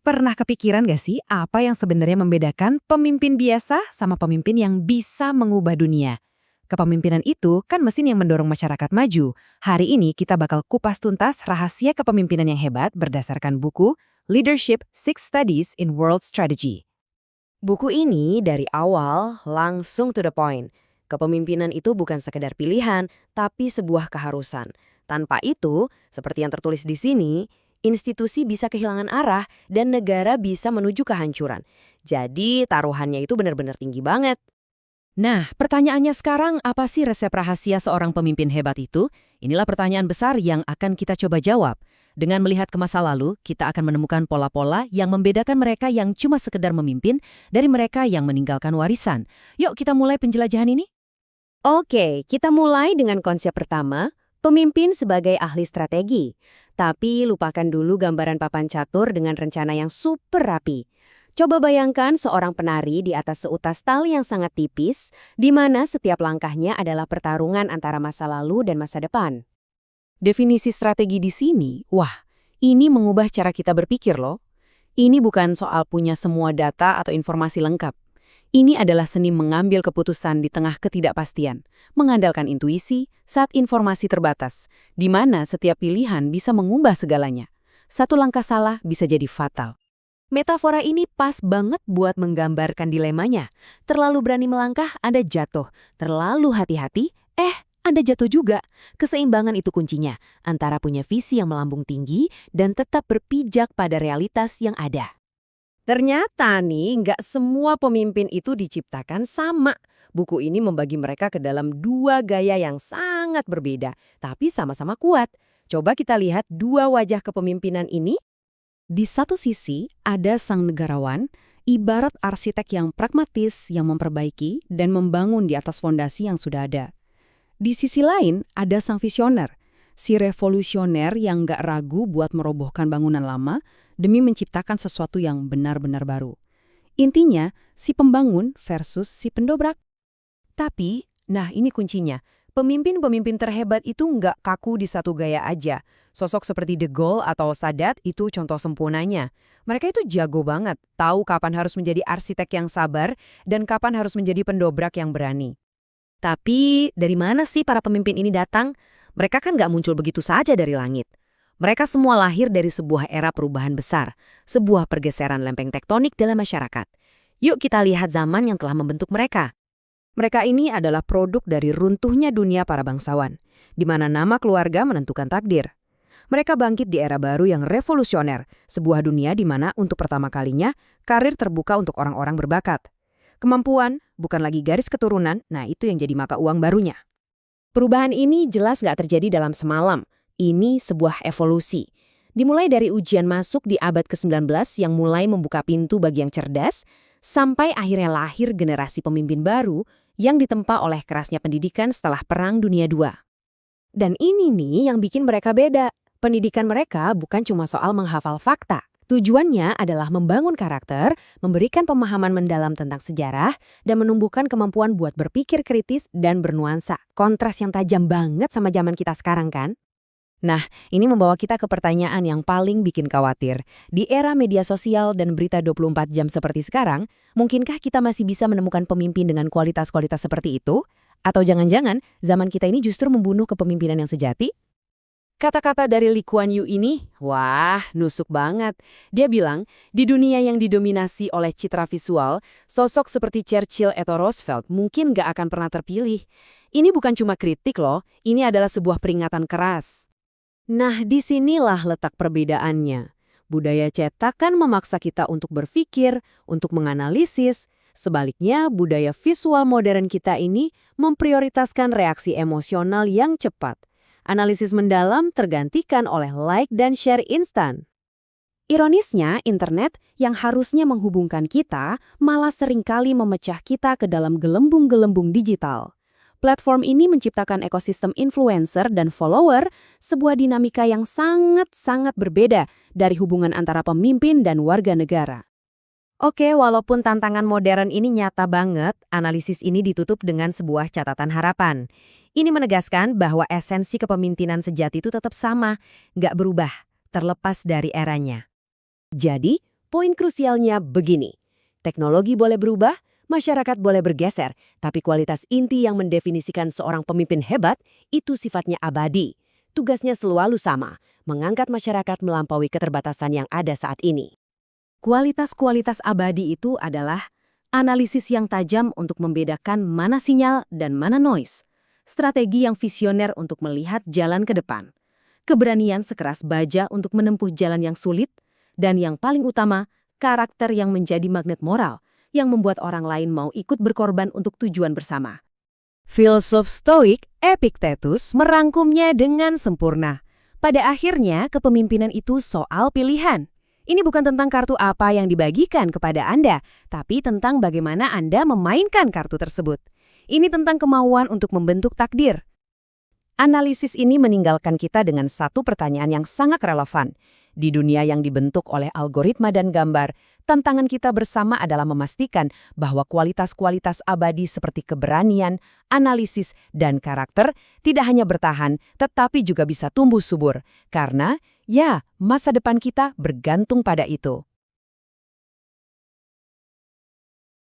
Pernah kepikiran gak sih apa yang sebenarnya membedakan pemimpin biasa sama pemimpin yang bisa mengubah dunia? Kepemimpinan itu kan mesin yang mendorong masyarakat maju. Hari ini kita bakal kupas tuntas rahasia kepemimpinan yang hebat berdasarkan buku Leadership Six Studies in World Strategy. Buku ini dari awal langsung to the point. Kepemimpinan itu bukan sekedar pilihan, tapi sebuah keharusan. Tanpa itu, seperti yang tertulis di sini, institusi bisa kehilangan arah dan negara bisa menuju kehancuran. Jadi taruhannya itu benar-benar tinggi banget. Nah, pertanyaannya sekarang, apa sih resep rahasia seorang pemimpin hebat itu? Inilah pertanyaan besar yang akan kita coba jawab. Dengan melihat ke masa lalu, kita akan menemukan pola-pola yang membedakan mereka yang cuma sekedar memimpin dari mereka yang meninggalkan warisan. Yuk kita mulai penjelajahan ini. Oke, kita mulai dengan konsep pertama, pemimpin sebagai ahli strategi. Tapi lupakan dulu gambaran papan catur dengan rencana yang super rapi. Coba bayangkan seorang penari di atas seutas tali yang sangat tipis, di mana setiap langkahnya adalah pertarungan antara masa lalu dan masa depan. Definisi strategi di sini, wah, ini mengubah cara kita berpikir loh. Ini bukan soal punya semua data atau informasi lengkap. Ini adalah seni mengambil keputusan di tengah ketidakpastian, mengandalkan intuisi saat informasi terbatas, di mana setiap pilihan bisa mengubah segalanya. Satu langkah salah bisa jadi fatal. Metafora ini pas banget buat menggambarkan dilemanya. Terlalu berani melangkah, Anda jatuh. Terlalu hati-hati, Anda jatuh juga. Keseimbangan itu kuncinya, antara punya visi yang melambung tinggi dan tetap berpijak pada realitas yang ada. Ternyata nih, nggak semua pemimpin itu diciptakan sama. Buku ini membagi mereka ke dalam dua gaya yang sangat berbeda, tapi sama-sama kuat. Coba kita lihat dua wajah kepemimpinan ini. Di satu sisi, ada sang negarawan, ibarat arsitek yang pragmatis yang memperbaiki dan membangun di atas fondasi yang sudah ada. Di sisi lain, ada sang visioner, si revolusioner yang nggak ragu buat merobohkan bangunan lama demi menciptakan sesuatu yang benar-benar baru. Intinya, si pembangun versus si pendobrak. Tapi, nah ini kuncinya, pemimpin-pemimpin terhebat itu nggak kaku di satu gaya aja. Sosok seperti De Gaulle atau Sadat itu contoh sempurnanya. Mereka itu jago banget, tahu kapan harus menjadi arsitek yang sabar dan kapan harus menjadi pendobrak yang berani. Tapi, dari mana sih para pemimpin ini datang? Mereka kan nggak muncul begitu saja dari langit. Mereka semua lahir dari sebuah era perubahan besar, sebuah pergeseran lempeng tektonik dalam masyarakat. Yuk kita lihat zaman yang telah membentuk mereka. Mereka ini adalah produk dari runtuhnya dunia para bangsawan, di mana nama keluarga menentukan takdir. Mereka bangkit di era baru yang revolusioner, sebuah dunia di mana untuk pertama kalinya karir terbuka untuk orang-orang berbakat. Kemampuan, bukan lagi garis keturunan, nah itu yang jadi mata uang barunya. Perubahan ini jelas nggak terjadi dalam semalam. Ini sebuah evolusi. Dimulai dari ujian masuk di abad ke-19 yang mulai membuka pintu bagi yang cerdas, sampai akhirnya lahir generasi pemimpin baru yang ditempa oleh kerasnya pendidikan setelah Perang Dunia II. Dan ini nih yang bikin mereka beda. Pendidikan mereka bukan cuma soal menghafal fakta. Tujuannya adalah membangun karakter, memberikan pemahaman mendalam tentang sejarah, dan menumbuhkan kemampuan buat berpikir kritis dan bernuansa. Kontras yang tajam banget sama zaman kita sekarang kan? Nah, ini membawa kita ke pertanyaan yang paling bikin khawatir. Di era media sosial dan berita 24 jam seperti sekarang, mungkinkah kita masih bisa menemukan pemimpin dengan kualitas-kualitas seperti itu? Atau jangan-jangan zaman kita ini justru membunuh kepemimpinan yang sejati? Kata-kata dari Lee Kuan Yew ini, wah, nusuk banget. Dia bilang, di dunia yang didominasi oleh citra visual, sosok seperti Churchill atau Roosevelt mungkin gak akan pernah terpilih. Ini bukan cuma kritik loh, ini adalah sebuah peringatan keras. Nah, disinilah letak perbedaannya. Budaya cetak kan memaksa kita untuk berpikir, untuk menganalisis. Sebaliknya, budaya visual modern kita ini memprioritaskan reaksi emosional yang cepat. Analisis mendalam tergantikan oleh like dan share instan. Ironisnya, internet yang harusnya menghubungkan kita malah seringkali memecah kita ke dalam gelembung-gelembung digital. Platform ini menciptakan ekosistem influencer dan follower, sebuah dinamika yang sangat-sangat berbeda dari hubungan antara pemimpin dan warga negara. Oke, walaupun tantangan modern ini nyata banget, analisis ini ditutup dengan sebuah catatan harapan. Ini menegaskan bahwa esensi kepemimpinan sejati itu tetap sama, nggak berubah, terlepas dari eranya. Jadi, poin krusialnya begini. Teknologi boleh berubah, masyarakat boleh bergeser, tapi kualitas inti yang mendefinisikan seorang pemimpin hebat itu sifatnya abadi. Tugasnya selalu sama, mengangkat masyarakat melampaui keterbatasan yang ada saat ini. Kualitas-kualitas abadi itu adalah analisis yang tajam untuk membedakan mana sinyal dan mana noise, strategi yang visioner untuk melihat jalan ke depan, keberanian sekeras baja untuk menempuh jalan yang sulit, dan yang paling utama, karakter yang menjadi magnet moral yang membuat orang lain mau ikut berkorban untuk tujuan bersama. Filsuf Stoik Epictetus merangkumnya dengan sempurna. Pada akhirnya, kepemimpinan itu soal pilihan. Ini bukan tentang kartu apa yang dibagikan kepada Anda, tapi tentang bagaimana Anda memainkan kartu tersebut. Ini tentang kemauan untuk membentuk takdir. Analisis ini meninggalkan kita dengan satu pertanyaan yang sangat relevan. Di dunia yang dibentuk oleh algoritma dan gambar, tantangan kita bersama adalah memastikan bahwa kualitas-kualitas abadi seperti keberanian, analisis, dan karakter tidak hanya bertahan, tetapi juga bisa tumbuh subur. Karena, ya, masa depan kita bergantung pada itu.